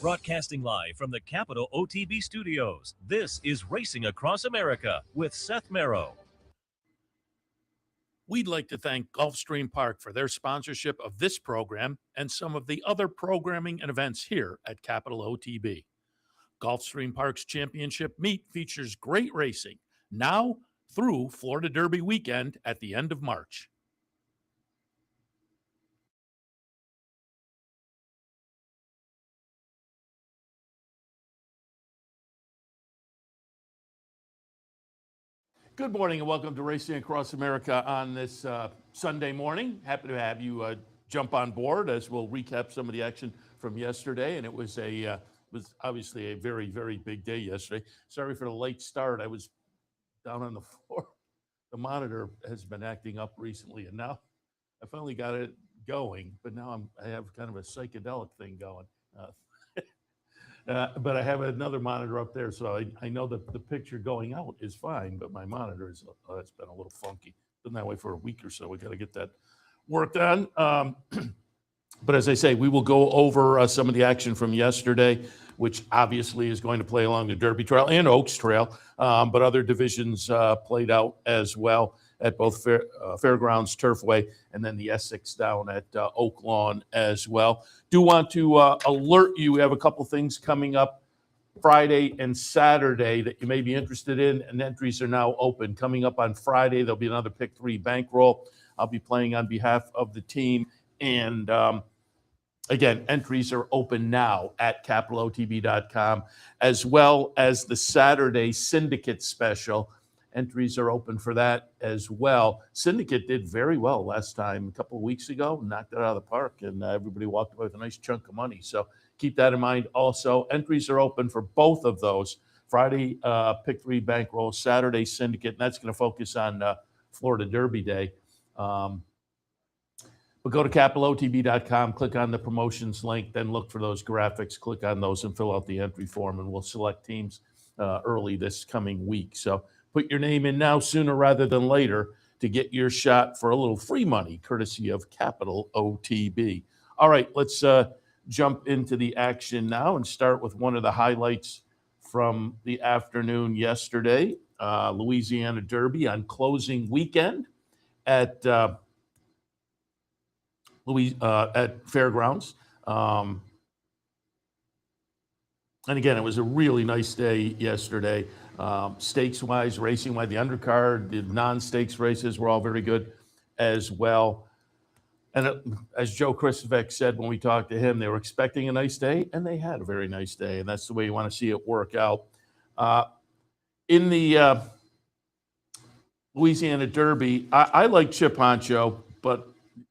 Broadcasting live from the Capital OTB studios, this is Racing Across America with Seth Merrow. We'd like to thank Gulfstream Park for their sponsorship of this program and some of the other programming and events here at Capital OTB. Gulfstream Park's championship meet features great racing now through Florida Derby weekend at the end of March. Good morning and welcome to Racing Across America on this Sunday morning. Happy to have you jump on board as we'll recap some of the action from yesterday. And it was obviously a very, very big day yesterday. Sorry for the late start. I was down on the floor. The monitor has been acting up recently, and now I finally got it going. But now I have kind of a psychedelic thing going. But I have another monitor up there, so I know that the picture going out is fine, but my monitor it's been a little funky. Been that way for a week or so. We got to get that worked on. But as I say, we will go over some of the action from yesterday, which obviously is going to play along the Derby Trail and Oaks Trail, but other divisions played out as well at both Fairgrounds, Turfway, and then the Essex down at Oaklawn as well. Do want to alert you, we have a couple things coming up Friday and Saturday that you may be interested in, and entries are now open. Coming up on Friday, there'll be another Pick 3 bankroll. I'll be playing on behalf of the team, and again, entries are open now at capitalotb.com, as well as the Saturday Syndicate Special. Entries are open for that as well. Syndicate did very well last time, a couple of weeks ago, knocked it out of the park, and everybody walked away with a nice chunk of money. So keep that in mind also. Entries are open for both of those. Friday, Pick 3 bankroll, Saturday Syndicate, and that's going to focus on Florida Derby Day. But go to capitalotb.com, click on the promotions link, then look for those graphics, click on those and fill out the entry form, and we'll select teams early this coming week. So put your name in now sooner rather than later to get your shot for a little free money, courtesy of Capital OTB. All right, let's jump into the action now and start with one of the highlights from the afternoon yesterday, Louisiana Derby on closing weekend at Fairgrounds. And again, it was a really nice day yesterday. Stakes-wise, racing-wise, the undercard, the non-stakes races were all very good as well. And as Joe Christovec said when we talked to him, they were expecting a nice day, and they had a very nice day, and that's the way you want to see it work out. In the Louisiana Derby, I like Chip Honcho, but,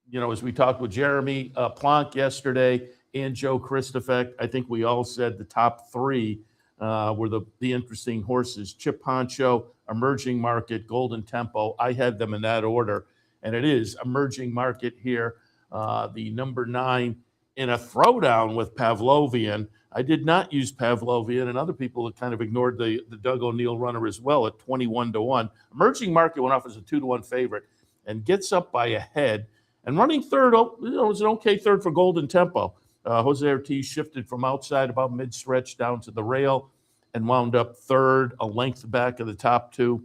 you know, as we talked with Jeremy Plonk yesterday and Joe Christovec, I think we all said the top three were the interesting horses. Chip Honcho, Emerging Market, Golden Tempo. I had them in that order, and it is Emerging Market here, the number 9 in a throwdown with Pavlovian. I did not use Pavlovian, and other people have kind of ignored the Doug O'Neill runner as well at 21-1. Emerging Market went off as a 2-1 favorite and gets up by a head. And running third, it was an okay third for Golden Tempo. Jose Ortiz shifted from outside about mid-stretch down to the rail and wound up third, a length back of the top two,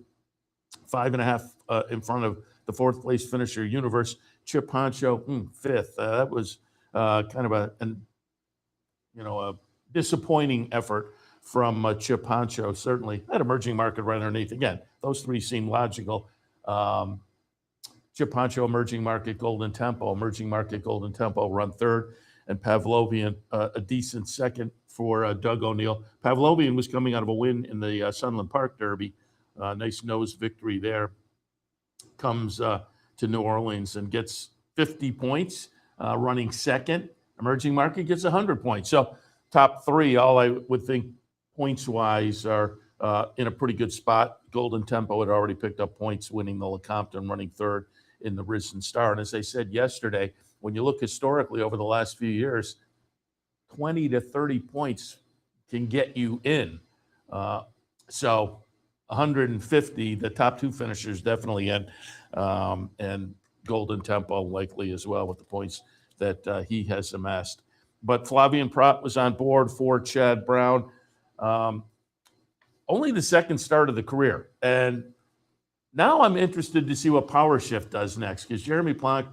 5.5 in front of the fourth place finisher Universe. Chip Honcho, fifth. That was kind of a disappointing effort from Chip Honcho, certainly. That Emerging Market right underneath. Again, those three seem logical. Chip Honcho, Emerging Market, Golden Tempo. Emerging Market, Golden Tempo run third. And Pavlovian, a decent second for Doug O'Neill. Pavlovian was coming out of a win in the Sunland Park Derby. Nice nose victory there. Comes to New Orleans and gets 50 points, running second. Emerging Market gets 100 points. So top three, all I would think points-wise are in a pretty good spot. Golden Tempo had already picked up points, winning the Lecompton, running third in the Risen Star. And as I said yesterday, when you look historically over the last few years, 20 to 30 points can get you in. So 150, the top two finishers definitely in, and Golden Tempo likely as well with the points that he has amassed. But Flavian Prat was on board for Chad Brown. Only the second start of the career. And now I'm interested to see what Power Shift does next, because Jeremy Planck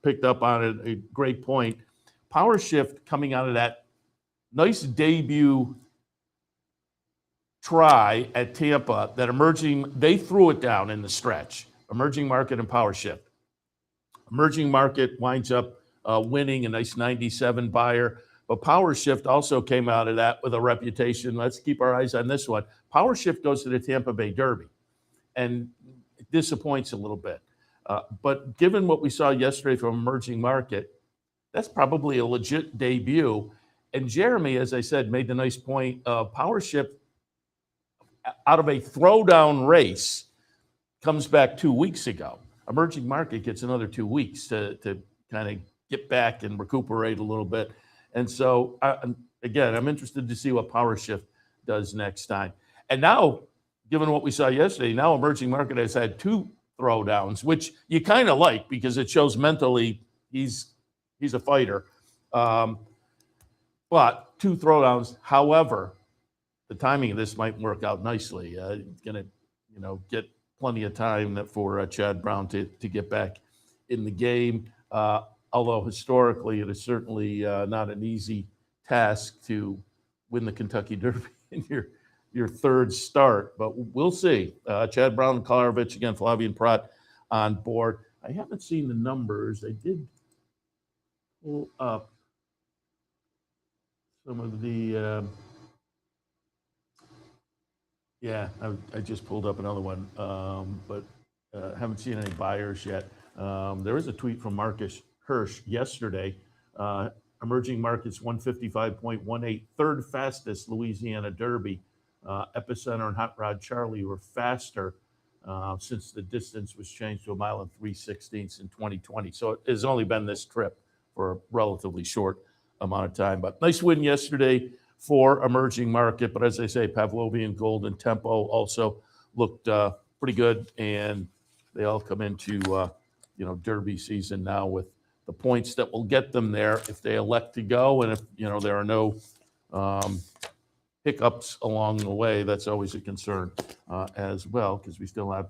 picked up on it, a great point. Power Shift coming out of that nice debut try at Tampa, that they threw it down in the stretch. Emerging Market and Power Shift. Emerging Market winds up winning, a nice 97 buyer. But Power Shift also came out of that with a reputation. Let's keep our eyes on this one. Power Shift goes to the Tampa Bay Derby and it disappoints a little bit. But given what we saw yesterday from Emerging Market, that's probably a legit debut. And Jeremy, as I said, made the nice point. Power Shift, out of a throwdown race, comes back 2 weeks ago. Emerging Market gets another 2 weeks to kind of get back and recuperate a little bit. And so, again, I'm interested to see what Power Shift does next time. And now, given what we saw yesterday, now Emerging Market has had 2 throwdowns, which you kind of like because it shows mentally he's a fighter. But 2 throwdowns. However, the timing of this might work out nicely. It's going to, get plenty of time for Chad Brown to get back in the game. Although historically, it is certainly not an easy task to win the Kentucky Derby in your third start, but we'll see. Chad Brown and Kolarovich, again, Flavian Prat on board. I haven't seen the numbers. I did pull up some of the, I just pulled up another one, but haven't seen any buyers yet. There is a tweet from Marcus Hirsch yesterday. Emerging Markets 155.18, third fastest Louisiana Derby. Epicenter and Hot Rod Charlie were faster since the distance was changed to 1 mile and 3/16 in 2020. So it has only been this trip for a relatively short amount of time. But nice win yesterday for Emerging Market. But as I say, Pavlovian Golden Tempo also looked pretty good. And they all come into, Derby season now with the points that will get them there if they elect to go. And if, there are no hiccups along the way, that's always a concern as well, because we still have,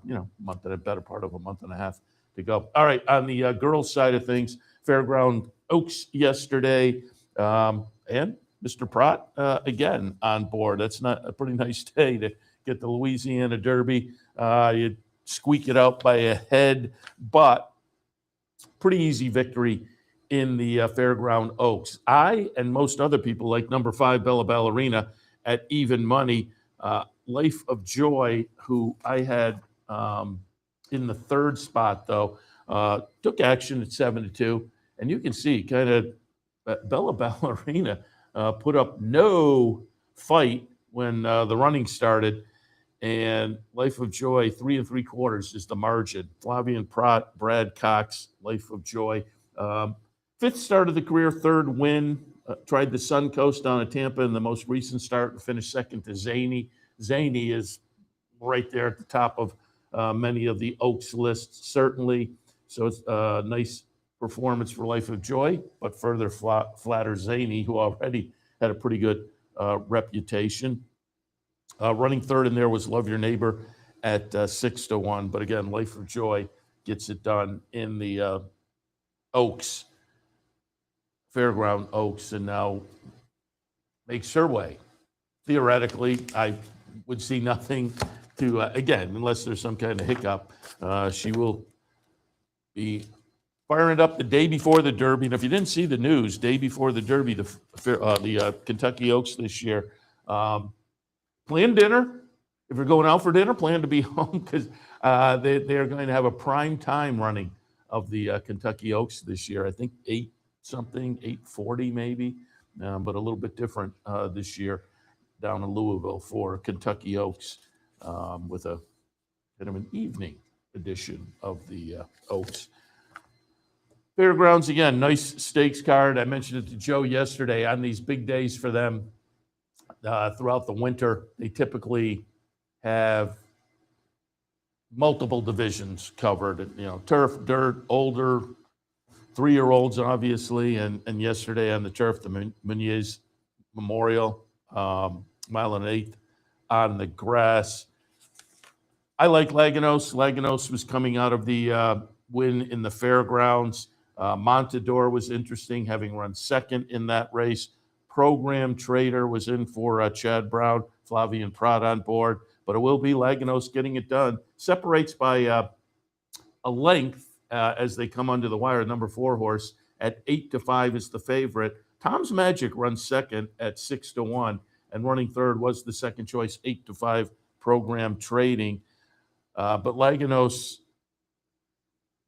a better part of a month and a half to go. All right, on the girls' side of things, Fairground Oaks yesterday, and Mr. Prat again on board. That's not a pretty nice day to get the Louisiana Derby. You squeak it out by a head, but pretty easy victory in the Fairground Oaks. I and most other people like number 5 Bella Ballerina at even money. Life of Joy, who I had in the third spot, though, took action at 7-2. And you can see kind of Bella Ballerina put up no fight when the running started. And Life of Joy, 3 3/4 is the margin. Flavian Prat, Brad Cox, Life of Joy. 5th start of the career, 3rd win. Tried the Suncoast down at Tampa in the most recent start and finished 2nd to Zany. Zany is right there at the top of many of the Oaks lists, certainly. So it's a nice performance for Life of Joy, but further flatters Zany, who already had a pretty good reputation. Running 3rd in there was Love Your Neighbor at 6-1. But again, Life of Joy gets it done in the Oaks, Fairground Oaks, and now makes her way. Theoretically, I would see nothing to, again, unless there's some kind of hiccup, she will be firing it up the day before the Derby. And if you didn't see the news, day before the Derby, the Kentucky Oaks this year, plan dinner. If you're going out for dinner, plan to be home, because they are going to have a prime time running of the Kentucky Oaks this year. I think 8:40 maybe, but a little bit different this year down in Louisville for Kentucky Oaks, with a kind of an evening edition of the Oaks. Fairgrounds, again, nice stakes card. I mentioned it to Joe yesterday. On these big days for them throughout the winter, they typically have multiple divisions covered. Turf, dirt, older, 3-year-olds, obviously, and yesterday on the turf, the Meunier Memorial, mile and 1/8 on the grass. I like Laganos. Laganos was coming out of the win in the fairgrounds. Montador was interesting, having run second in that race. Program Trader was in for Chad Brown, Flavian Prat on board, but it will be Laganos getting it done. Separates by a length as they come under the wire. Number 4 horse at 8-5 is the favorite. Tom's Magic runs second at 6-1, and running third was the second choice, 8-5 Program Trading. But Laganos,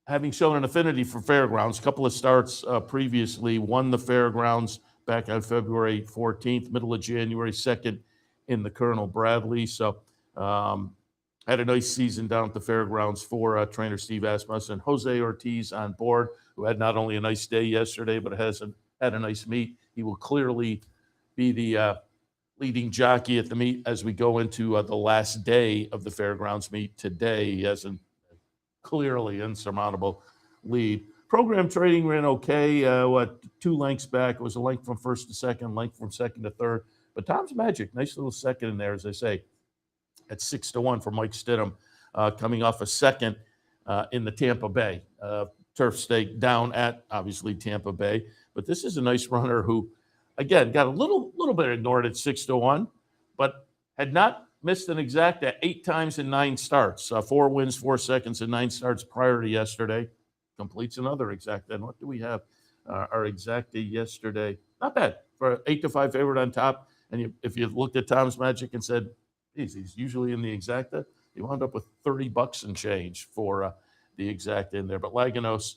having shown an affinity for fairgrounds, a couple of starts previously, won the fairgrounds back on February 14th, middle of January, second in the Colonel Bradley. So had a nice season down at the fairgrounds for trainer Steve Asmussen. Jose Ortiz on board, who had not only a nice day yesterday, but had a nice meet. He will clearly be the leading jockey at the meet as we go into the last day of the fairgrounds meet today. He has a clearly insurmountable lead. Program Trading ran okay. 2 lengths back. It was a length from first to second, length from second to third. But Tom's Magic, nice little second in there, as I say, at 6-1 for Mike Stidham, coming off a second in the Tampa Bay turf stake down at, obviously, Tampa Bay. But this is a nice runner who, again, got a little bit ignored at 6-1, but had not missed an exacta 8 times in 9 starts. 4 wins, 4 seconds in 9 starts prior to yesterday. Completes another exacta. And what do we have? Our exacta yesterday. Not bad for an 8-5 favorite on top. And if you looked at Tom's Magic and said, geez, he's usually in the exacta, he wound up with $30 and change for the exacta in there. But Laganos,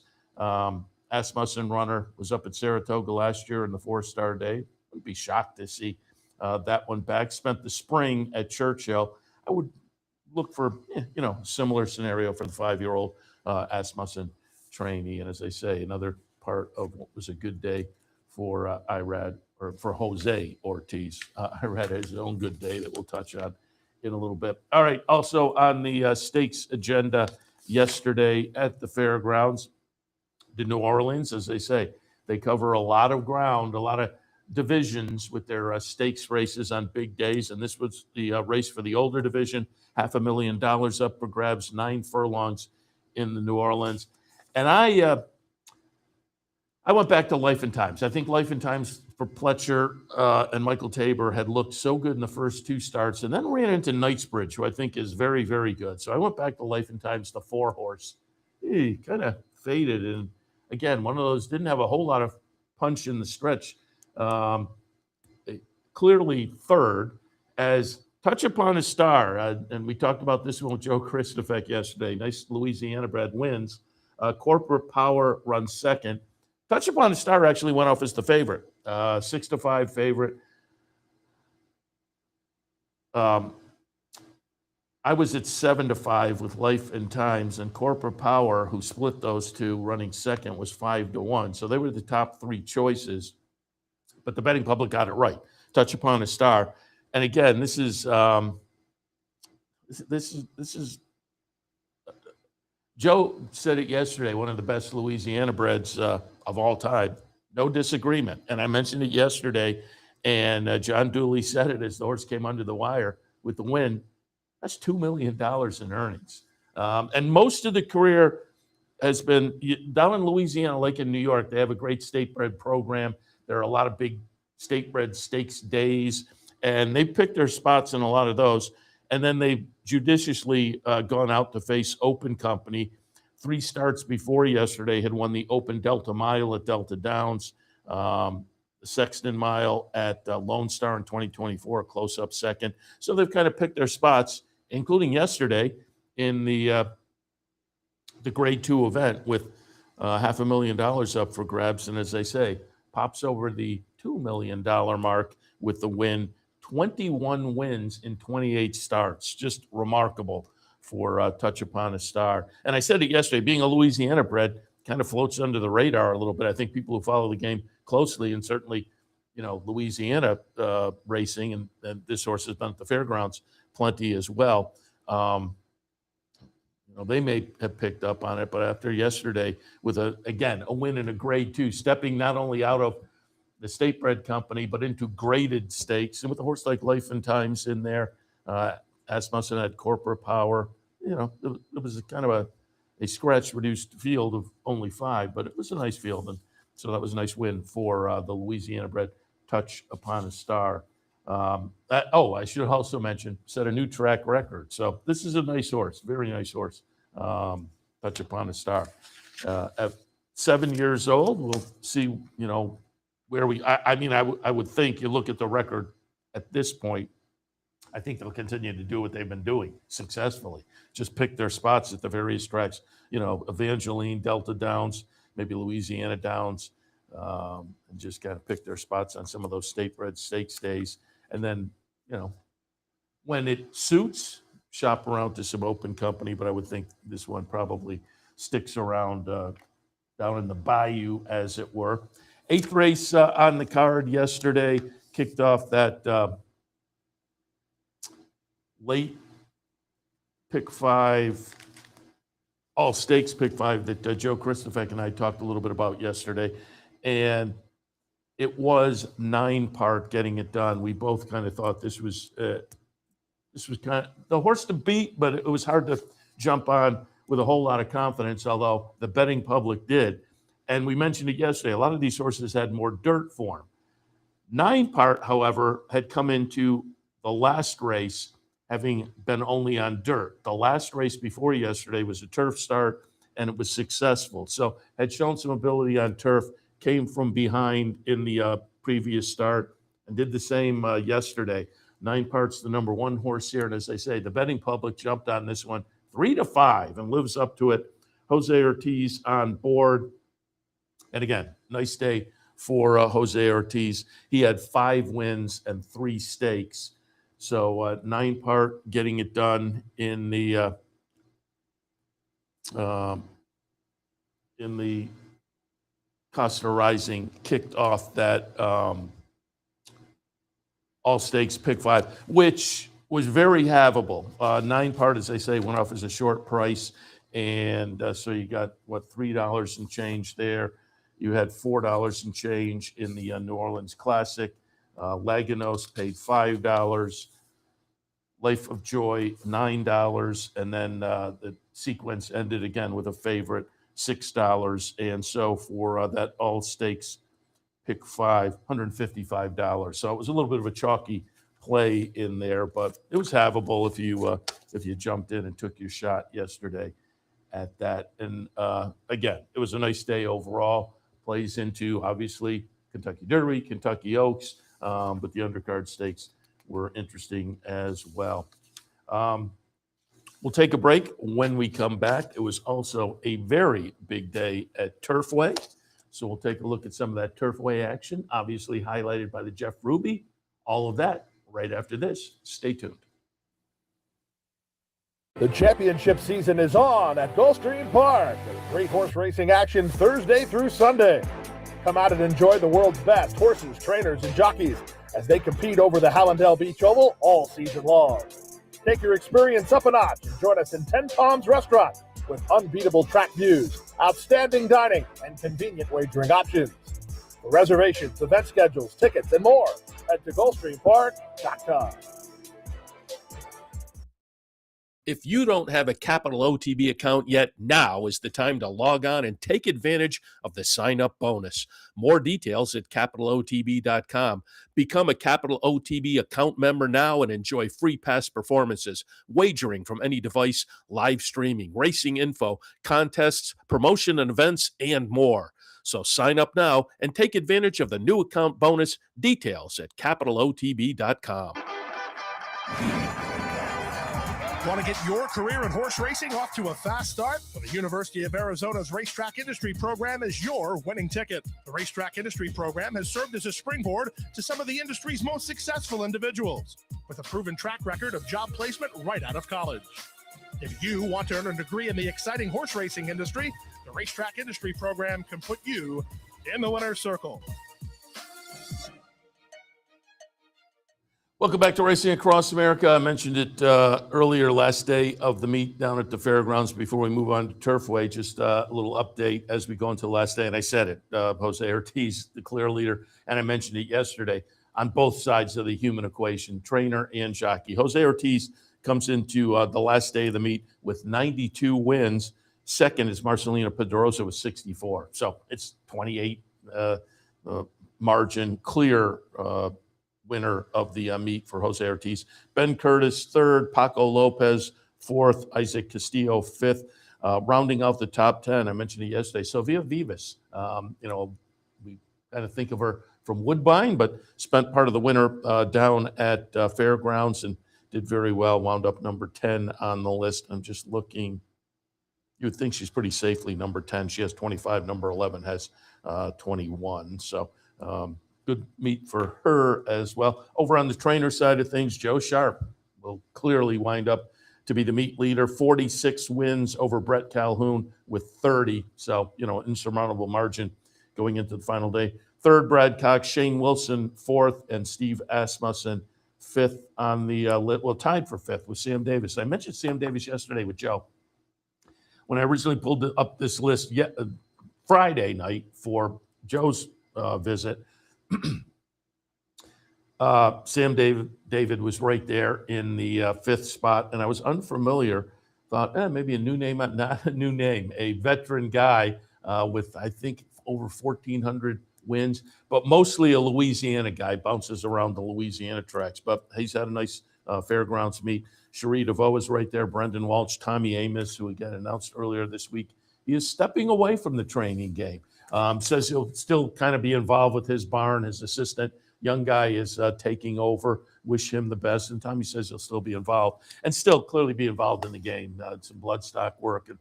Asmussen runner, was up at Saratoga last year in the 4-star day. I'd be shocked to see that one back. Spent the spring at Churchill. I would look for, similar scenario for the 5-year-old Asmussen trainee. And as I say, another part of what was a good day for Irad, or for Jose Ortiz. Irad has his own good day that we'll touch on in a little bit. All right, also on the stakes agenda yesterday at the fairgrounds, the New Orleans, as they say, they cover a lot of ground, a lot of divisions with their stakes races on big days. And this was the race for the older division, $500,000 up for grabs, 9 furlongs in the New Orleans. And I went back to Life and Times. I think Life and Times for Pletcher and Michael Tabor had looked so good in the first 2 starts, and then ran into Knightsbridge, who I think is very, very good. So I went back to Life and Times, the 4 horse. He kind of faded, and again, one of those didn't have a whole lot of punch in the stretch. Clearly third, as Touch Upon a Star, and we talked about this one with Joe Christopher yesterday. Nice Louisiana bred wins. Corporate Power runs second. Touch Upon a Star actually went off as the favorite, 6-5 favorite. I was at 7-5 with Life and Times, and Corporate Power, who split those two, running second, was 5-1. So they were the top 3 choices, but the betting public got it right. Touch Upon a Star, and again, this is Joe said it yesterday. One of the best Louisiana breds of all time, no disagreement. And I mentioned it yesterday, and John Dooley said it as the horse came under the wire with the win. That's $2 million in earnings. And most of the career has been down in Louisiana, like in New York. They have a great state bred program. There are a lot of big state bred stakes days, and they picked their spots in a lot of those. And then they've judiciously gone out to face Open Company. 3 starts before yesterday had won the Open Delta Mile at Delta Downs, the Sexton Mile at Lone Star in 2024, close up second. So they've kind of picked their spots, including yesterday in the Grade 2 event with $500,000 up for grabs. And as they say, pops over the $2 million mark with the win. 21 wins in 28 starts. Just remarkable for Touch Upon a Star. And I said it yesterday, being a Louisiana bred kind of floats under the radar a little bit. I think people who follow the game closely, and certainly, Louisiana racing, and this horse has been at the fairgrounds plenty as well. they may have picked up on it, but after yesterday with a win in a grade 2, stepping not only out of the state bred company, but into graded stakes, and with the horse like Life and Times in there, Asmussen had Corporate Power. It was a kind of a scratch reduced field of only 5, but it was a nice field, and so that was a nice win for the Louisiana bred Touch Upon a Star. I should also mention, set a new track record. So this is a nice horse, very nice horse. Touch Upon a Star. At 7 years old, we'll see, where I would think you look at the record at this point, I think they'll continue to do what they've been doing successfully. Just pick their spots at the various tracks, Evangeline, Delta Downs, maybe Louisiana Downs, and just kind of pick their spots on some of those state-bred stakes days. And then, when it suits, shop around to some open company, but I would think this one probably sticks around down in the bayou, as it were. 8th race on the card yesterday, kicked off that late pick 5, all stakes pick 5 that Joe Christofek and I talked a little bit about yesterday. And it was 9-part getting it done. We both kind of thought this was kind of the horse to beat, but it was hard to jump on with a whole lot of confidence, although the betting public did. And we mentioned it yesterday. A lot of these horses had more dirt form. 9-part, however, had come into the last race having been only on dirt. The last race before yesterday was a turf start, and it was successful. So had shown some ability on turf, came from behind in the previous start, and did the same yesterday. 9-part's the number 1 horse here, and as I say, the betting public jumped on this one 3-5 and lives up to it. Jose Ortiz on board. And again, nice day for Jose Ortiz. He had 5 wins and 3 stakes. So 9-part getting it done in the Costa Rising, kicked off that all stakes pick 5, which was very havable. 9-part, as I say, went off as a short price. And so you got, $3 and change there. You had $4 and change in the New Orleans Classic. Laganos paid $5. Life of Joy, $9. And then the sequence ended again with a favorite, $6. And so for that all stakes pick 5, $155. So it was a little bit of a chalky play in there, but it was havable if you jumped in and took your shot yesterday at that. And again, it was a nice day overall. Plays into, obviously, Kentucky Derby, Kentucky Oaks, but the undercard stakes were interesting as well. We'll take a break. When we come back, it was also a very big day at Turfway. So we'll take a look at some of that Turfway action, obviously highlighted by the Jeff Ruby. All of that right after this. Stay tuned. The championship season is on at Gulfstream Park. Great horse racing action Thursday through Sunday. Come out and enjoy the world's best horses, trainers, and jockeys as they compete over the Hallandale Beach Oval all season long. Take your experience up a notch and join us in 10 Palms Restaurant with unbeatable track views, outstanding dining, and convenient wagering options. For reservations, event schedules, tickets, and more, head to GulfstreamPark.com. If you don't have a Capital OTB account yet, now is the time to log on and take advantage of the sign-up bonus. More details at CapitalOTB.com. Become a Capital OTB account member now and enjoy free past performances, wagering from any device, live streaming, racing info, contests, promotion and events, and more. So sign up now and take advantage of the new account bonus. Details at CapitalOTB.com. Want to get your career in horse racing off to a fast start? Well, the University of Arizona's Racetrack Industry Program is your winning ticket. The Racetrack Industry Program has served as a springboard to some of the industry's most successful individuals, with a proven track record of job placement right out of college. If you want to earn a degree in the exciting horse racing industry, the Racetrack Industry Program can put you in the winner's circle. Welcome back to Racing Across America. I mentioned it earlier, last day of the meet down at the fairgrounds. Before we move on to Turfway, just a little update as we go into the last day. And I said it, Jose Ortiz, the clear leader, and I mentioned it yesterday, on both sides of the human equation, trainer and jockey. Jose Ortiz comes into the last day of the meet with 92 wins. Second is Marcelino Pedrosa with 64. So it's 28 margin, clear winner of the meet for Jose Ortiz. Ben Curtis, third. Paco Lopez, fourth. Isaac Castillo, fifth. Rounding out the top 10, I mentioned it yesterday, Sofia Vivas. We kind of think of her from Woodbine, but spent part of the winter down at Fairgrounds and did very well, wound up number 10 on the list. I'm just looking. You would think she's pretty safely number 10. She has 25. Number 11 has 21. So good meet for her as well. Over on the trainer side of things, Joe Sharp will clearly wind up to be the meet leader. 46 wins over Brett Calhoun with 30. So, insurmountable margin going into the final day. Third, Brad Cox, Shane Wilson, fourth, and Steve Asmussen, fifth on the tied for fifth with Sam Davis. I mentioned Sam Davis yesterday with Joe. When I originally pulled up this list Friday night for Joe's visit, Sam David was right there in the fifth spot, and I was unfamiliar. Thought, maybe a new name, not a new name, a veteran guy with, I think, over 1,400 wins, but mostly a Louisiana guy, bounces around the Louisiana tracks. But he's had a nice fairgrounds meet. Cherie DeVoe is right there. Brendan Walsh, Tommy Amos, who again announced earlier this week, he is stepping away from the training game. Says he'll still kind of be involved with his barn. His assistant, young guy, is taking over. Wish him the best. And Tommy says he'll still be involved and still clearly be involved in the game. Some bloodstock work. And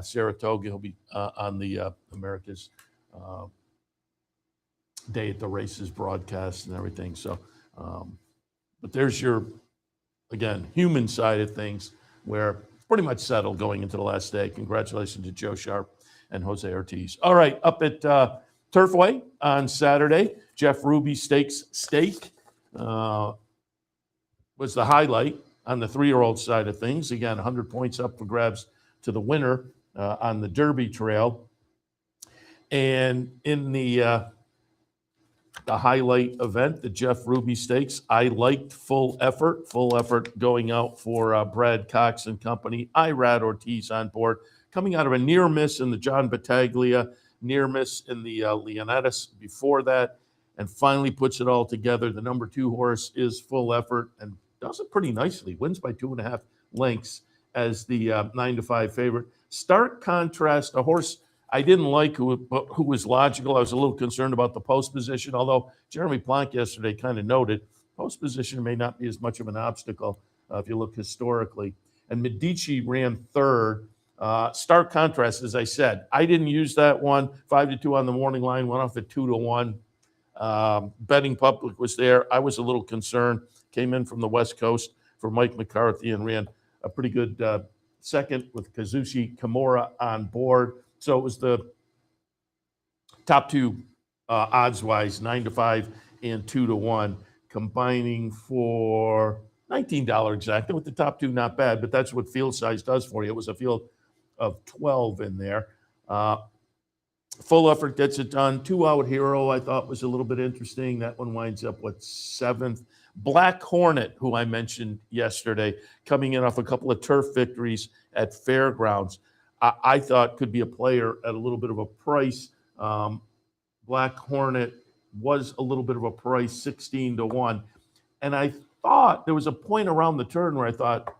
Saratoga, he'll be on the America's Day at the Races broadcast and everything. So, but there's your, again, human side of things where it's pretty much settled going into the last day. Congratulations to Joe Sharp and Jose Ortiz. All right, up at Turfway on Saturday, Jeff Ruby Stakes Stake was the highlight on the 3-year-old side of things. Again, 100 points up for grabs to the winner on the Derby Trail. And in the highlight event, the Jeff Ruby Stakes, I liked full effort going out for Brad Cox and company. Irad Ortiz on board, coming out of a near miss in the John Battaglia, near miss in the Leonetis before that, and finally puts it all together. The number 2 horse is full effort and does it pretty nicely. Wins by 2.5 lengths as the 9-5 favorite. Stark contrast, a horse I didn't like who was logical. I was a little concerned about the post position, although Jeremy Plank yesterday kind of noted post position may not be as much of an obstacle if you look historically. And Medici ran third. Stark contrast, as I said. I didn't use that one. 5-2 on the morning line, went off at 2-1. Betting public was there. I was a little concerned. Came in from the West Coast for Mike McCarthy and ran a pretty good second with Kazushi Kimura on board. So it was the top 2 odds-wise, 9-5 and 2-1, combining for $19 exactly. With the top 2, not bad, but that's what field size does for you. It was a field of 12 in there. Full effort gets it done. 2 Out Hero, I thought, was a little bit interesting. That one winds up, 7th. Black Hornet, who I mentioned yesterday, coming in off a couple of turf victories at Fairgrounds. I thought could be a player at a little bit of a price. Black Hornet was a little bit of a price, 16-1. And I thought there was a point around the turn where I thought,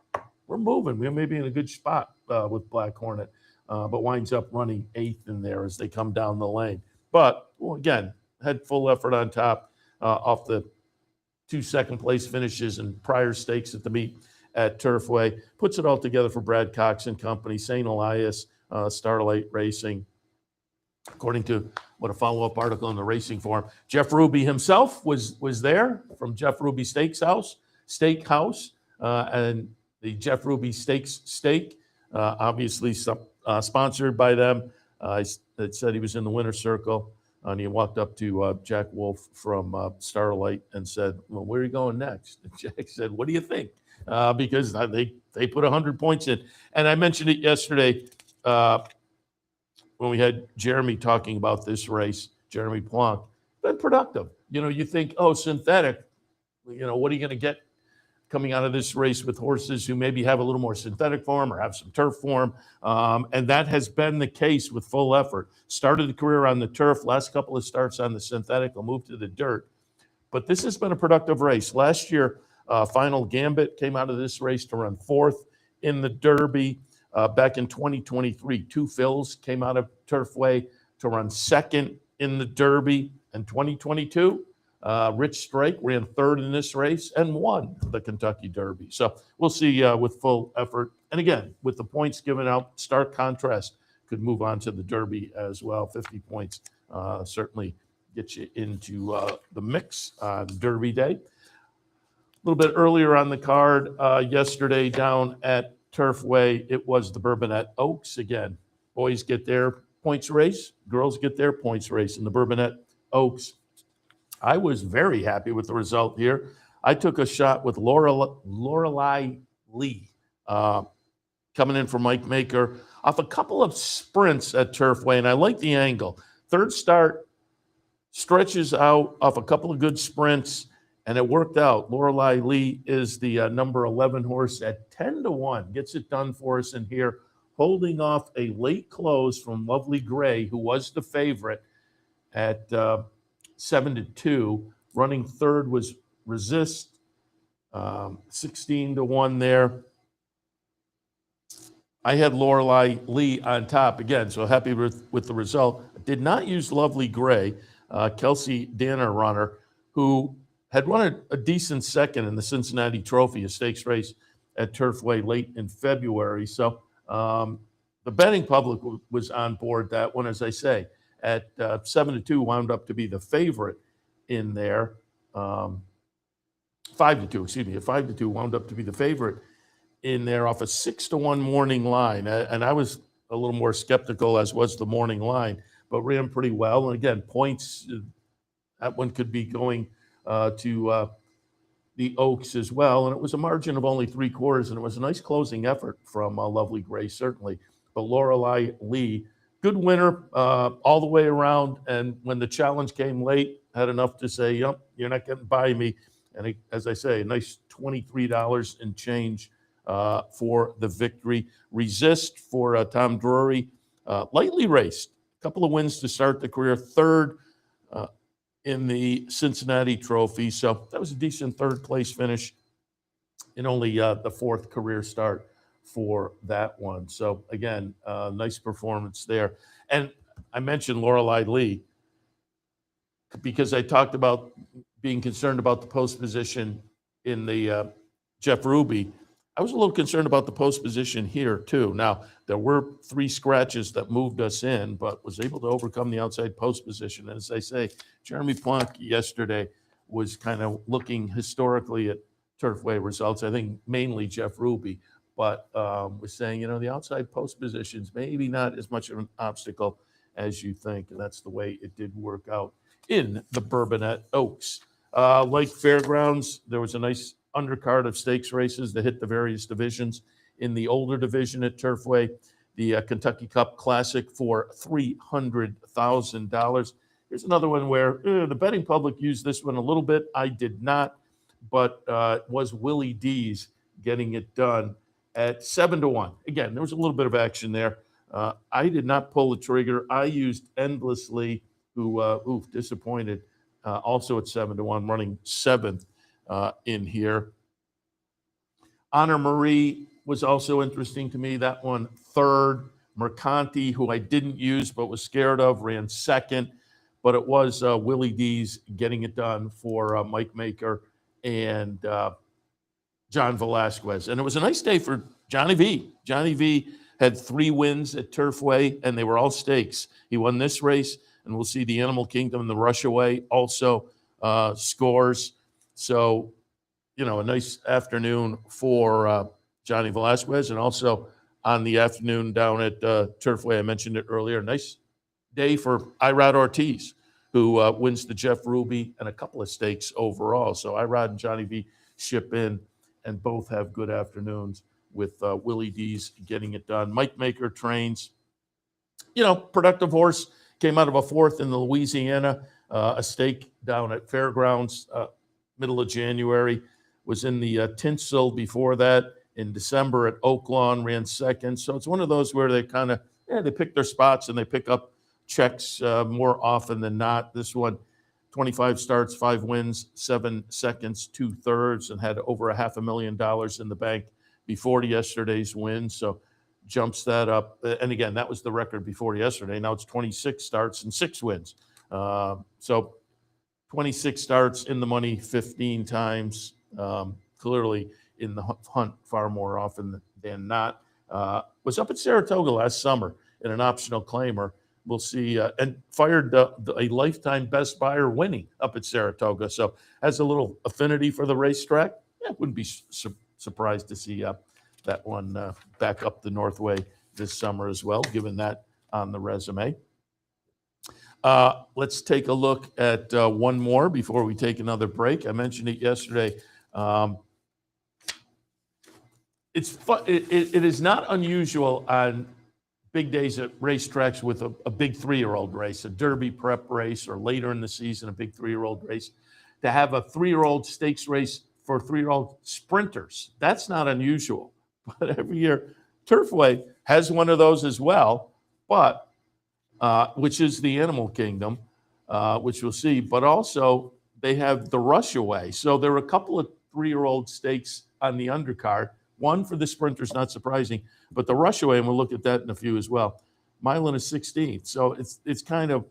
we're moving. We may be in a good spot with Black Hornet, but winds up running 8th in there as they come down the lane. But, again, had full effort on top off the 2 second-place finishes and prior stakes at the meet at Turfway. Puts it all together for Brad Cox and company, St. Elias, Starlight Racing. According to what a follow-up article in the Racing Forum, Jeff Ruby himself was there from Jeff Ruby Steakhouse, and the Jeff Ruby Steaks Steak, obviously sponsored by them. It said he was in the winner's circle. And he walked up to Jack Wolf from Starlight and said, well, where are you going next? And Jack said, what do you think? Because they put 100 points in. And I mentioned it yesterday when we had Jeremy talking about this race, Jeremy Plonk. Been productive. You think, oh, synthetic, what are you going to get coming out of this race with horses who maybe have a little more synthetic form or have some turf form. And that has been the case with Full Effort. Started the career on the turf, last couple of starts on the synthetic, will move to the dirt. But this has been a productive race. Last year, Final Gambit came out of this race to run 4th in the Derby. Back in 2023, Two Phils came out of Turfway to run 2nd in the Derby. In 2022, Rich Strike ran 3rd in this race and won the Kentucky Derby. So we'll see with Full Effort. And again, with the points given out, stark contrast, could move on to the Derby as well. 50 points certainly gets you into the mix on Derby Day. A little bit earlier on the card yesterday down at Turfway, it was the Bourbonnette Oaks again. Boys get their points race, girls get their points race in the Bourbonnette Oaks. I was very happy with the result here. I took a shot with Lorelei Lee coming in for Mike Maker off a couple of sprints at Turfway, and I like the angle. 3rd start stretches out off a couple of good sprints, and it worked out. Lorelei Lee is the number 11 horse at 10-1. Gets it done for us in here, holding off a late close from Lovely Gray, who was the favorite at 7-2. Running 3rd was Resist, 16-1 there. I had Lorelei Lee on top again, so happy with the result. Did not use Lovely Gray, Kelsey Danner runner, who had run a decent 2nd in the Cincinnati Trophy, a stakes race at Turfway late in February. So the betting public was on board that one, as I say, at 7-2 wound up to be the favorite in there. 5-2, excuse me, at 5-2 wound up to be the favorite in there off a 6-1 morning line. And I was a little more skeptical, as was the morning line, but ran pretty well. And again, points, that one could be going to the Oaks as well. And it was a margin of only 3/4, and it was a nice closing effort from Lovely Gray, certainly. But Lorelei Lee, good winner all the way around. And when the challenge came late, had enough to say, yep, you're not getting by me. And as I say, a nice $23 and change for the victory. Resist for Tom Drury, lightly raced. A couple of wins to start the career. 3rd in the Cincinnati Trophy. So that was a decent 3rd place finish in only the 4th career start for that one. So again, nice performance there. And I mentioned Lorelei Lee because I talked about being concerned about the post position in the Jeff Ruby. I was a little concerned about the post position here too. Now, there were 3 scratches that moved us in, but was able to overcome the outside post position. And as I say, Jeremy Plonk yesterday was kind of looking historically at Turfway results. I think mainly Jeff Ruby, but was saying, the outside post positions maybe not as much of an obstacle as you think. And that's the way it did work out in the Bourbonnette Oaks. Like Fairgrounds, there was a nice undercard of stakes races that hit the various divisions. In the older division at Turfway, the Kentucky Cup Classic for $300,000. Here's another one where the betting public used this one a little bit. I did not, but it was Willie D's getting it done at 7-1. Again, there was a little bit of action there. I did not pull the trigger. I used Endlessly, who disappointed, also at 7-1, running 7th. In here. Honor Marie was also interesting to me. That one 3rd. Mercanti, who I didn't use but was scared of, ran 2nd. But it was Willie D's getting it done for Mike Maker and John Velasquez. And it was a nice day for Johnny V. Johnny V had 3 wins at Turfway, and they were all stakes. He won this race, and we'll see the Animal Kingdom and the Rushaway also scores. So, a nice afternoon for Johnny Velasquez, and also on the afternoon down at Turfway, I mentioned it earlier, nice day for Irad Ortiz, who wins the Jeff Ruby and a couple of stakes overall. So Irod and Johnny V ship in, and both have good afternoons with Willie D's getting it done. Mike Maker trains, productive horse, came out of a fourth in the Louisiana, a stake down at Fairgrounds, middle of January, was in the Tinsel before that. In December at Oaklawn, ran second. So it's one of those where they kind of, they pick their spots and they pick up checks more often than not. This one, 25 starts, 5 wins, 7 seconds, 2/3, and had over $500,000 in the bank before yesterday's win. So jumps that up. And again, that was the record before yesterday. Now it's 26 starts and 6 wins. So 26 starts in the money 15 times. Clearly in the hunt far more often than not. Was up at Saratoga last summer in an optional claimer. We'll see, and fired a lifetime best buyer winning up at Saratoga. So has a little affinity for the racetrack. Wouldn't be surprised to see that one back up the Northway this summer as well, given that on the resume. Let's take a look at one more before we take another break. I mentioned it yesterday. It's fun. It is not unusual on big days at racetracks with a big 3-year-old race, a Derby prep race, or later in the season, a big 3-year-old race, to have a 3-year-old stakes race for 3-year-old sprinters. That's not unusual. But every year, Turfway has one of those as well, but which is the Animal Kingdom, which we'll see. But also, they have the Rushaway. So there are a couple of 3-year-old stakes on the undercard. One for the sprinters, not surprising, but the Rushaway, and we'll look at that in a few as well. Mile and a 16th. So it's kind of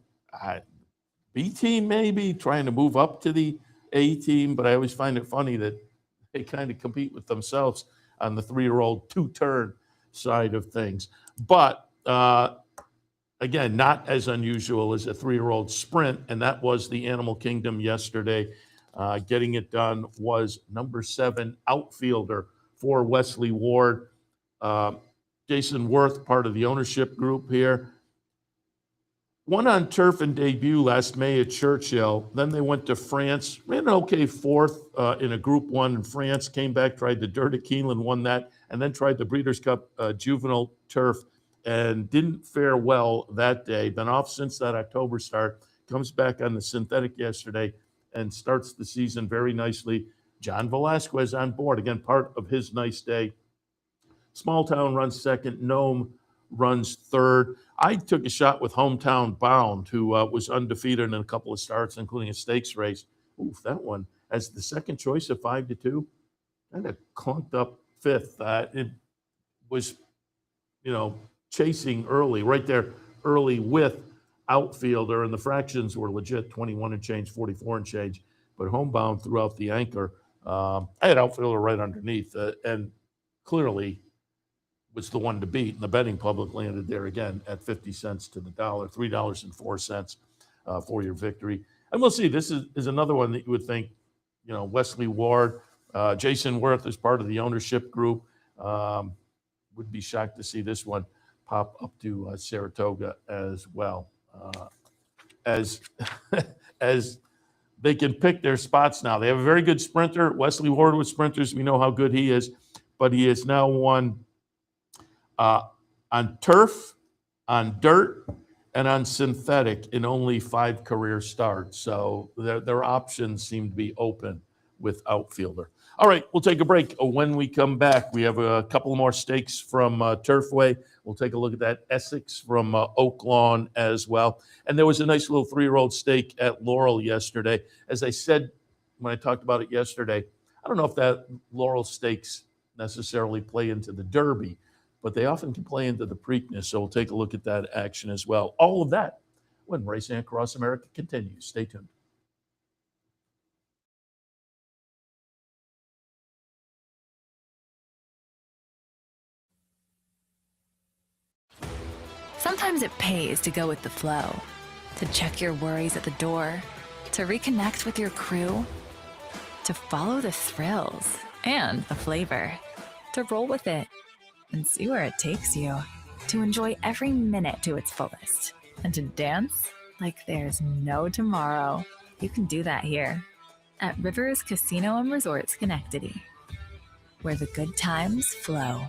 B team maybe trying to move up to the A team, but I always find it funny that they kind of compete with themselves on the 3-year-old 2-turn side of things. But again, not as unusual as a 3-year-old sprint, and that was the Animal Kingdom yesterday. Getting it done was number 7 outfielder for Wesley Ward. Jason Worth, part of the ownership group here. Won on turf and debut last May at Churchill. Then they went to France, ran an okay 4th in a Group 1 in France, came back, tried the Dirt at Keeneland, won that, and then tried the Breeders' Cup juvenile turf and didn't fare well that day. Been off since that October start, comes back on the synthetic yesterday and starts the season very nicely. John Velasquez on board, again, part of his nice day. Small Town runs second. Nome runs third. I took a shot with Hometown Bound, who was undefeated in a couple of starts, including a stakes race. Oof, that one as the second choice at 5-2. Kind of clunked up 5th. It was, chasing early, right there early with outfielder, and the fractions were legit, 21 and change, 44 and change. But Homebound threw out the anchor. I had outfielder right underneath, and clearly was the one to beat. And the betting public landed there again at 50 cents to the dollar, $3.04 for your victory. And we'll see. This is another one that you would think, Wesley Ward, Jason Worth is part of the ownership group. Would be shocked to see this one pop up to Saratoga as well. As they can pick their spots now. They have a very good sprinter. Wesley Ward with sprinters. We know how good he is, but he has now won on turf, on dirt, and on synthetic in only 5 career starts. So their options seem to be open with outfielder. All right, we'll take a break. When we come back, we have a couple more stakes from Turfway. We'll take a look at that Essex from Oaklawn as well. And there was a nice little 3-year-old stake at Laurel yesterday. As I said when I talked about it yesterday, I don't know if that Laurel stakes necessarily play into the Derby, but they often can play into the Preakness. So we'll take a look at that action as well. All of that when Racing Across America continues. Stay tuned. Sometimes it pays to go with the flow, to check your worries at the door, to reconnect with your crew, to follow the thrills and the flavor, to roll with it and see where it takes you, to enjoy every minute to its fullest, and to dance like there's no tomorrow. You can do that here at Rivers Casino and Resort Schenectady, where the good times flow.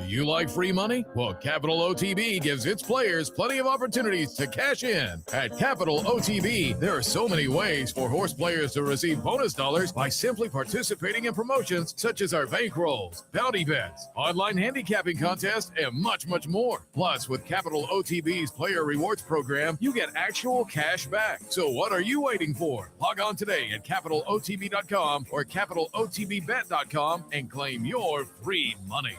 You like free money? Well, Capital OTB gives its players plenty of opportunities to cash in. At Capital OTB, there are so many ways for horse players to receive bonus dollars by simply participating in promotions such as our bankrolls, bounty bets, online handicapping contests, and much, much more. Plus, with Capital OTB's Player Rewards program, you get actual cash back. So what are you waiting for? Log on today at CapitalOTB.com or CapitalOTBBet.com and claim your free money.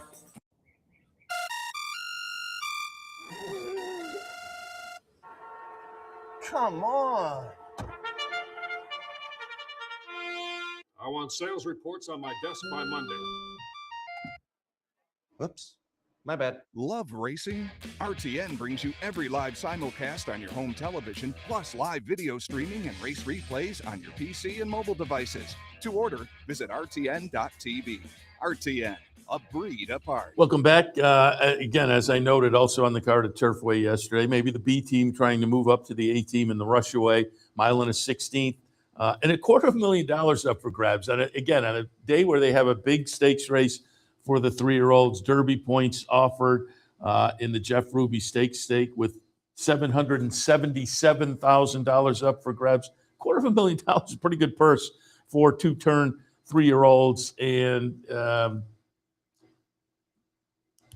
Come on. I want sales reports on my desk by Monday. Whoops. My bad. Love racing? RTN brings you every live simulcast on your home television, plus live video streaming and race replays on your PC and mobile devices. To order, visit rtn.tv. RTN, a breed apart. Welcome back. Again, as I noted also on the card at Turfway yesterday, maybe the B team trying to move up to the A team in the Rushaway, mile and a 16th, and $250,000 up for grabs. And again, on a day where they have a big stakes race for the 3-year-olds, Derby points offered in the Jeff Ruby Stakes stake with $777,000 up for grabs. $250,000 is a pretty good purse for two-turn 3-year-olds. And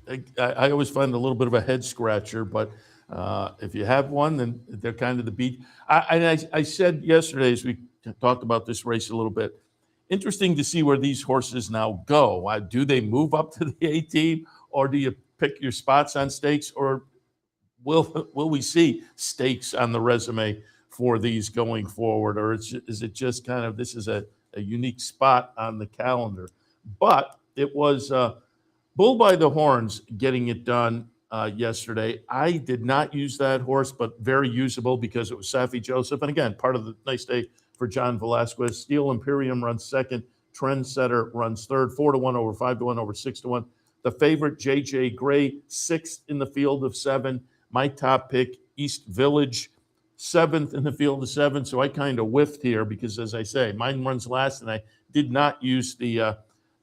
I always find it a little bit of a head scratcher, but if you have one, then they're kind of the beat. I said yesterday, as we talked about this race a little bit, interesting to see where these horses now go. Do they move up to the A team, or do you pick your spots on stakes, or will we see stakes on the resume for these going forward, or is it just kind of this is a unique spot on the calendar? But it was Bull by the Horns getting it done yesterday. I did not use that horse, but very usable because it was Safi Joseph. And again, part of the nice day for John Velasquez. Steel Imperium runs second. Trendsetter runs third. 4-1 over 5-1 over 6-1. The favorite, JJ Gray, sixth in the field of 7. My top pick, East Village, seventh in the field of 7. So I kind of whiffed here because, as I say, mine runs last, and I did not use the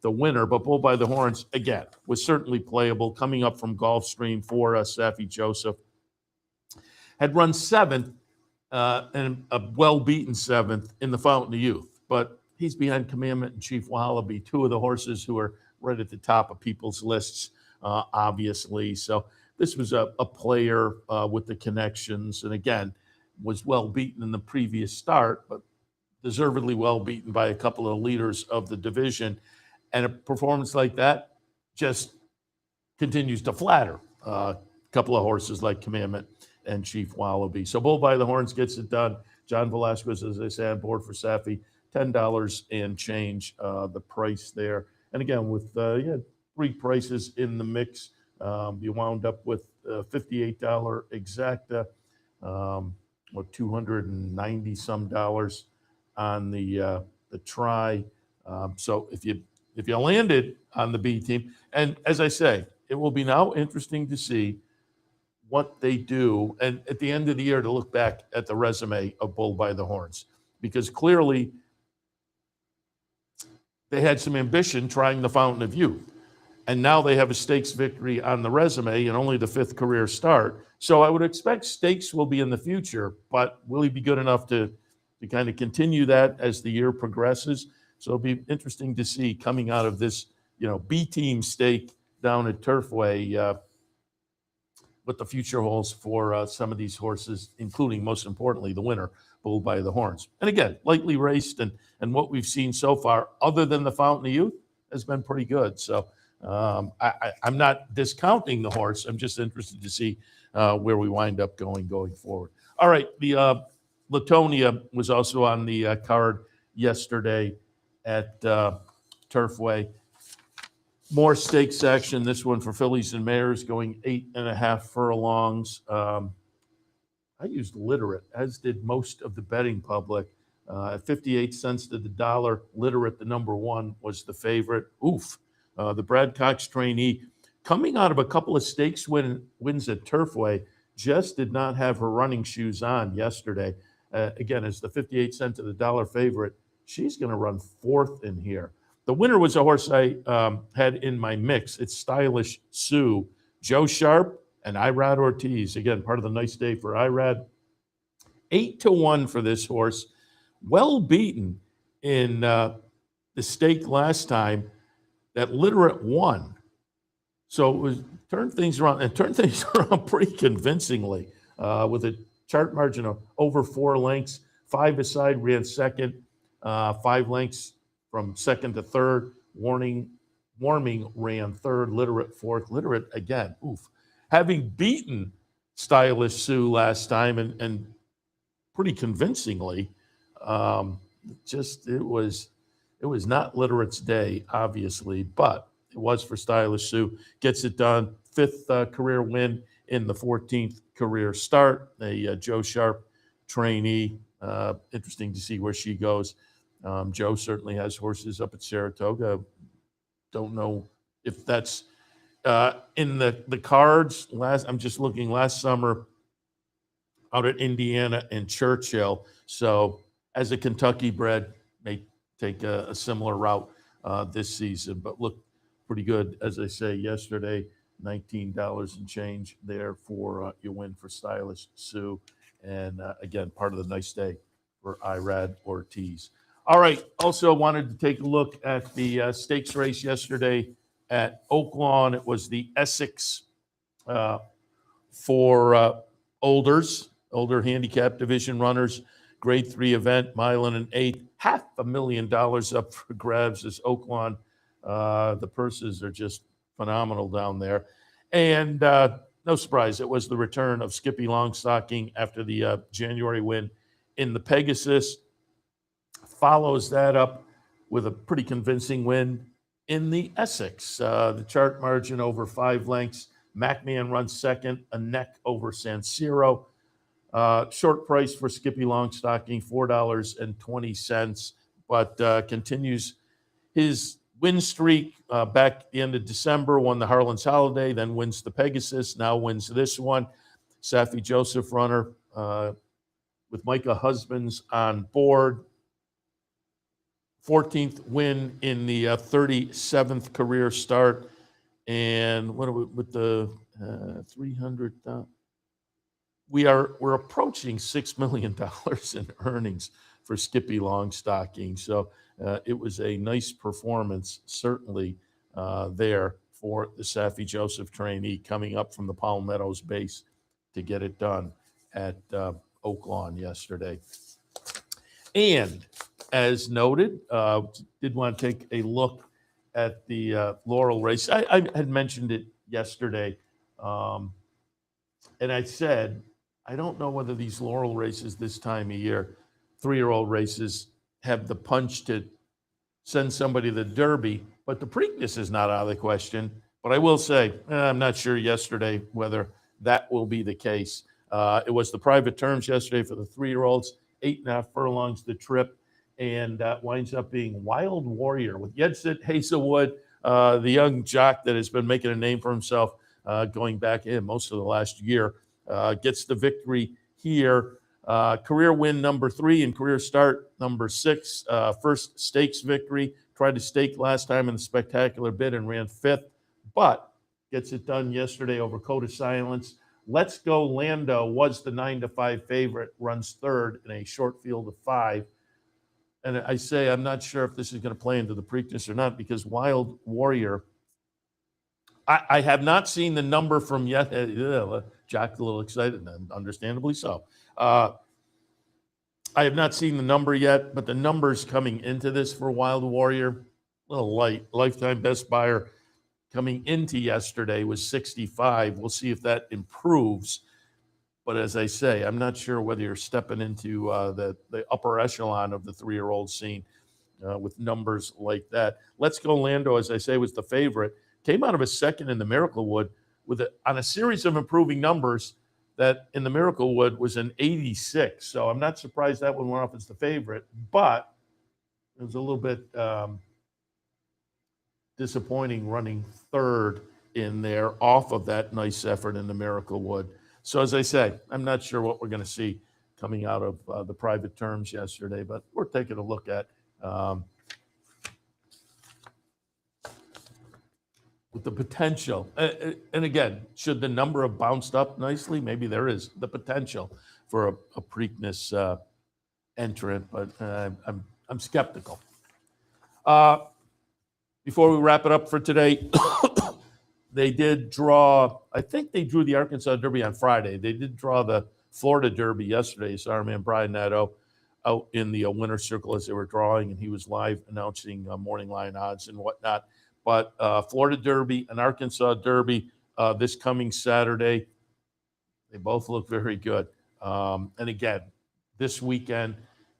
winner. But Bull by the Horns, again, was certainly playable, coming up from Gulfstream for Safi Joseph. Had run 7th and a well-beaten 7th in the Fountain of Youth. But he's behind Commandment and Chief Wallaby, two of the horses who are right at the top of people's lists, obviously. So this was a player with the connections, and again, was well-beaten in the previous start, but deservedly well-beaten by a couple of leaders of the division. And a performance like that just continues to flatter a couple of horses like Commandment and Chief Wallaby. So Bull by the Horns gets it done. John Velasquez, as I say, on board for Safi, $10 and change, the price there. And again, with you had 3 prices in the mix, you wound up with $58 exacta, or $290 some dollars on the try. So if you landed on the B team, and as I say, it will be now interesting to see what they do, and at the end of the year to look back at the resume of Bull by the Horns, because clearly they had some ambition trying the Fountain of Youth, and now they have a stakes victory on the resume and only the 5th career start. So I would expect stakes will be in the future, but will he be good enough to kind of continue that as the year progresses? So it'll be interesting to see coming out of this, B team stake down at Turfway, what the future holds for some of these horses, including, most importantly, the winner, Bull by the Horns. And again, lightly raced, and what we've seen so far, other than the Fountain of Youth, has been pretty good. So I'm not discounting the horse. I'm just interested to see where we wind up going forward. All right, the Latonia was also on the card yesterday at Turfway. More stakes action. This one for fillies and mares going 8.5 furlongs. I used Literate, as did most of the betting public. At 58 cents to the dollar, Literate, the number 1, was the favorite. The Brad Cox trainee, coming out of a couple of stakes wins at Turfway, just did not have her running shoes on yesterday. Again, as the 58 cent to the dollar favorite, she's going to run fourth in here. The winner was a horse I had in my mix. It's Stylish Sue, Joe Sharp, and Irad Ortiz. Again, part of the nice day for Irad. 8-1 for this horse. Well beaten in the stake last time that Literate won. So it was turned things around pretty convincingly with a chart margin of over 4 lengths. 5 aside ran second, 5 lengths from second to third. Warming ran third, Literate fourth. Literate again, having beaten Stylish Sue last time and pretty convincingly. It was not Literate's day, obviously, but it was for Stylish Sue. Gets it done. 5th career win in the 14th career start. A Joe Sharp trainee. Interesting to see where she goes. Joe certainly has horses up at Saratoga. Don't know if that's in the cards. I'm just looking last summer out at Indiana and Churchill. So as a Kentucky bred, may take a similar route this season, but look pretty good. As I say, yesterday, $19 and change there for your win for Stylish Sue. And again, part of the nice day for Irad Ortiz. All right. Also wanted to take a look at the stakes race yesterday at Oaklawn. It was the Essex for older handicap division runners, grade 3 event, mile and an eighth, $500,000 up for grabs as Oaklawn. The purses are just phenomenal down there. And no surprise, it was the return of Skippy Longstocking after the January win in the Pegasus. Follows that up with a pretty convincing win in the Essex. The chart margin over 5 lengths. MacMan runs second, a neck over San Siro. Short price for Skippy Longstocking, $4.20, but continues his win streak back at the end of December, won the Harlan's Holiday, then wins the Pegasus, now wins this one. Safi Joseph runner with Micah Husbands on board. 14th win in the 37th career start. And what are we with the 300? We're approaching $6 million in earnings for Skippy Longstocking. So it was a nice performance, certainly there for the Safi Joseph trainee coming up from the Palmettos base to get it done at Oaklawn yesterday. And as noted, did want to take a look at the Laurel race. I had mentioned it yesterday, and I said, I don't know whether these Laurel races this time of year, 3-year-old races, have the punch to send somebody to the Derby, but the Preakness is not out of the question. But I will say, I'm not sure yesterday whether that will be the case. It was the private terms yesterday for the 3-year-olds, 8.5 furlongs the trip, and winds up being Wild Warrior with Yedsit Hazelwood, the young jock that has been making a name for himself going back in most of the last year. Gets the victory here. Career win number 3 and career start number 6. First stakes victory. Tried to stake last time in the spectacular bid and ran 5th, but gets it done yesterday over Code of Silence. Let's Go Lando was the 9-5 favorite, runs 3rd in a short field of 5. And I say I'm not sure if this is going to play into the Preakness or not, because Wild Warrior, I have not seen the number from yet. Jack's a little excited, and understandably so. I have not seen the number yet, but the numbers coming into this for Wild Warrior, a little light. Lifetime best buyer coming into yesterday was 65. We'll see if that improves. But as I say, I'm not sure whether you're stepping into the upper echelon of the 3-year-old scene with numbers like that. Let's Go Lando, as I say, was the favorite. Came out of a second in the Miraclewood on a series of improving numbers that in the Miraclewood was an 86. So I'm not surprised that one went off as the favorite, but it was a little bit disappointing running 3rd in there off of that nice effort in the Miraclewood. So as I say, I'm not sure what we're going to see coming out of the private terms yesterday, but we're taking a look at with the potential. And again, should the number have bounced up nicely? Maybe there is the potential for a Preakness entrant, but I'm skeptical. Before we wrap it up for today, they did draw, I think they drew the Arkansas Derby on Friday. They did draw the Florida Derby yesterday. So our man Brian Nadeau out in the winner's circle as they were drawing, and he was live announcing morning line odds and whatnot. But Florida Derby and Arkansas Derby this coming Saturday, they both look very good. And again, this weekend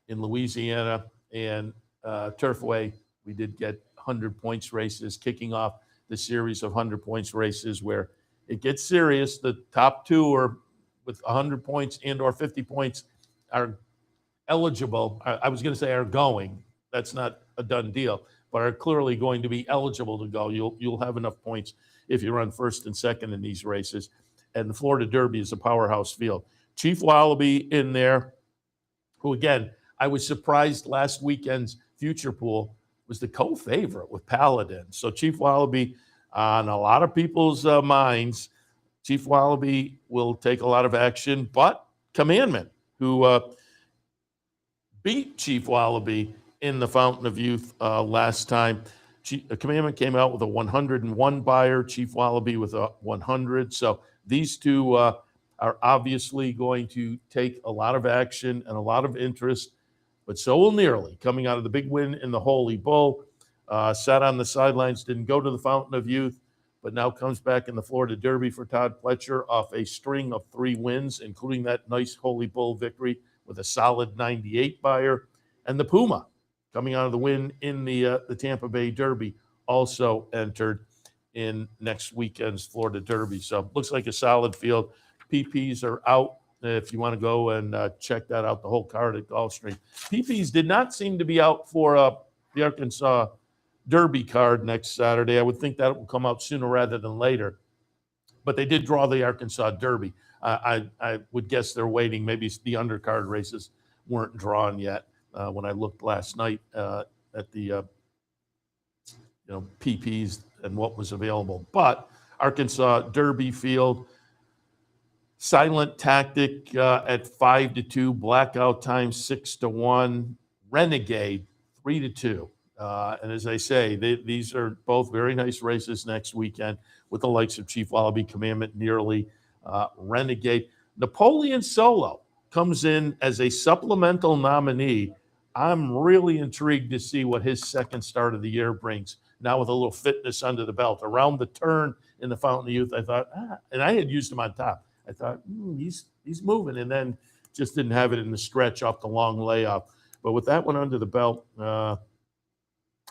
in Louisiana and Turfway, we did get 100 points races, kicking off the series of 100 points races where it gets serious. The top two are with 100 points and or 50 points are eligible. I was going to say are going. That's not a done deal, but are clearly going to be eligible to go. You'll have enough points if you run first and second in these races. And the Florida Derby is a powerhouse field. Chief Wallaby in there, who again, I was surprised last weekend's future pool was the co-favorite with Paladin. So Chief Wallaby, on a lot of people's minds, Chief Wallaby will take a lot of action, but Commandment, who beat Chief Wallaby in the Fountain of Youth last time. Commandment came out with a 101 buyer, Chief Wallaby with a 100. So these two are obviously going to take a lot of action and a lot of interest, but so will Nearly, coming out of the big win in the Holy Bull. Sat on the sidelines, didn't go to the Fountain of Youth, but now comes back in the Florida Derby for Todd Pletcher off a string of 3 wins, including that nice Holy Bull victory with a solid 98 buyer. And the Puma, coming out of the win in the Tampa Bay Derby, also entered in next weekend's Florida Derby. So looks like a solid field. PPs are out if you want to go and check that out, the whole card at Gulfstream. PPs did not seem to be out for the Arkansas Derby card next Saturday. I would think that will come out sooner rather than later. But they did draw the Arkansas Derby. I would guess they're waiting. Maybe the undercard races weren't drawn yet. When I looked last night at the PPs and what was available. But Arkansas Derby field, Silent Tactic at 5-2, Blackout Time 6-1, Renegade 3-2. And as I say, these are both very nice races next weekend with the likes of Chief Wallaby, Commandment, Nearly, Renegade. Napoleon Solo comes in as a supplemental nominee. I'm really intrigued to see what his second start of the year brings. Now with a little fitness under the belt. Around the turn in the Fountain of Youth, I thought, and I had used him on top. I thought, he's moving, and then just didn't have it in the stretch off the long layoff. But with that one under the belt,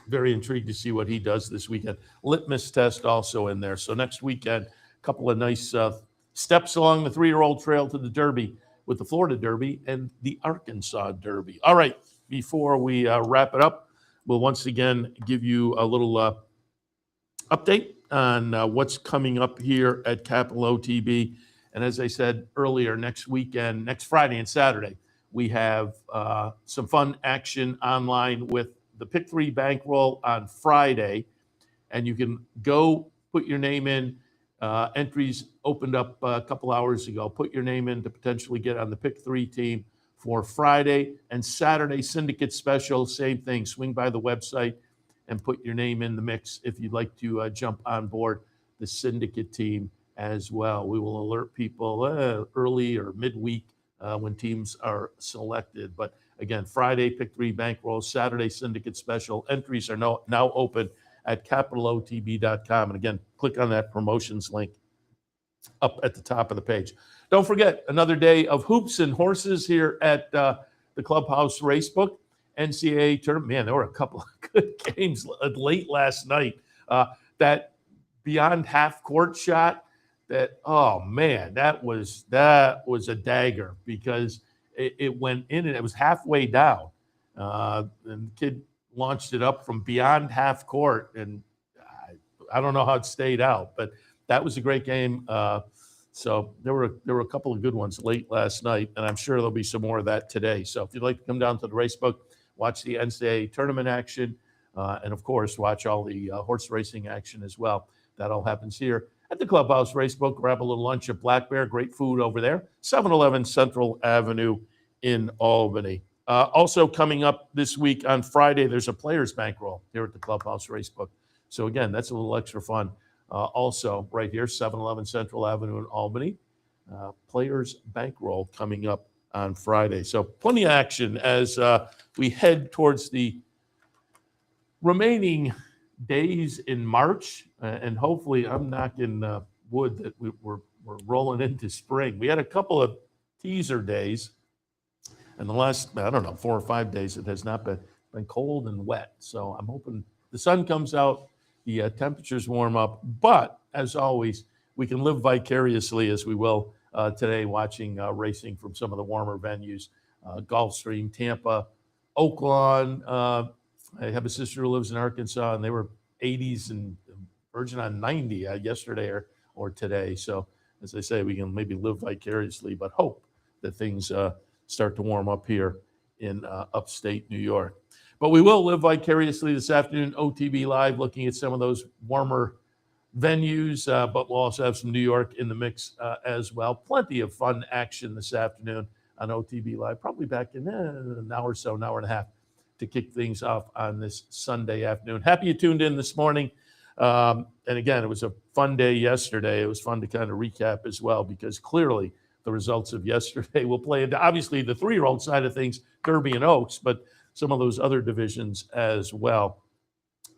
very intrigued to see what he does this weekend. Litmus test also in there. So next weekend, a couple of nice steps along the 3-year-old trail to the Derby with the Florida Derby and the Arkansas Derby. All right, before we wrap it up, we'll once again give you a little update on what's coming up here at Capital OTB. And as I said earlier, next weekend, next Friday and Saturday, we have some fun action online with the Pick 3 Bankroll on Friday. And you can go put your name in. Entries opened up a couple hours ago. Put your name in to potentially get on the Pick 3 team for Friday and Saturday Syndicate Special. Same thing. Swing by the website and put your name in the mix if you'd like to jump on board the Syndicate team as well. We will alert people early or midweek when teams are selected. But again, Friday Pick 3 Bankroll, Saturday Syndicate Special. Entries are now open at capitalotb.com. And again, click on that promotions link up at the top of the page. Don't forget, another day of hoops and horses here at the Clubhouse Racebook. NCAA tournament. Man, there were a couple of good games late last night. That beyond half court shot, that, oh man, that was a dagger because it went in and it was halfway down. And the kid launched it up from beyond half court, and I don't know how it stayed out, but that was a great game. So there were a couple of good ones late last night, and I'm sure there'll be some more of that today. So if you'd like to come down to the Racebook, watch the NCAA tournament action, and of course, watch all the horse racing action as well. That all happens here at the Clubhouse Racebook. Grab a little lunch at Black Bear. Great food over there. 711 Central Avenue in Albany. Also coming up this week on Friday, there's a players bankroll here at the Clubhouse Racebook. So again, that's a little extra fun. Also right here, 711 Central Avenue in Albany. Players bankroll coming up on Friday. So plenty of action as we head towards the remaining days in March. And hopefully, I'm knocking wood that we're rolling into spring. We had a couple of teaser days. And the last, 4 or 5 days, it has not been cold and wet. So I'm hoping the sun comes out, the temperatures warm up. But as always, we can live vicariously as we will today, watching racing from some of the warmer venues, Gulfstream, Tampa, Oaklawn. I have a sister who lives in Arkansas, and they were 80s and verging on 90 yesterday or today. So as I say, we can maybe live vicariously, but hope that things start to warm up here in upstate New York. But we will live vicariously this afternoon, OTB Live, looking at some of those warmer venues, but we'll also have some New York in the mix as well. Plenty of fun action this afternoon on OTB Live, probably back in an hour or so, an hour and a half to kick things off on this Sunday afternoon. Happy you tuned in this morning. And again, it was a fun day yesterday. It was fun to kind of recap as well, because clearly the results of yesterday will play into obviously the 3-year-old side of things, Derby and Oaks, but some of those other divisions as well.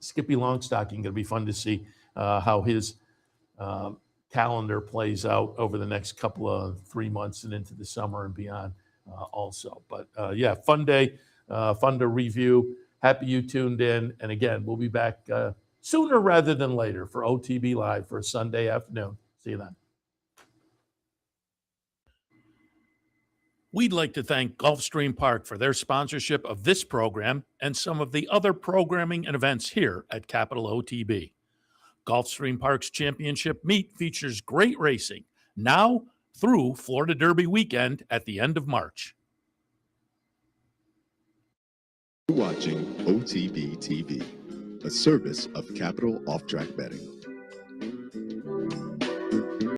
Skippy Longstocking, going to be fun to see how his calendar plays out over the next couple of 3 months and into the summer and beyond also. But yeah, fun day, fun to review. Happy you tuned in. And again, we'll be back sooner rather than later for OTB Live for a Sunday afternoon. See you then. We'd like to thank Gulfstream Park for their sponsorship of this program and some of the other programming and events here at Capital OTB. Gulfstream Park's championship meet features great racing now through Florida Derby weekend at the end of March. You're watching OTB TV, a service of Capital Off-Track Betting.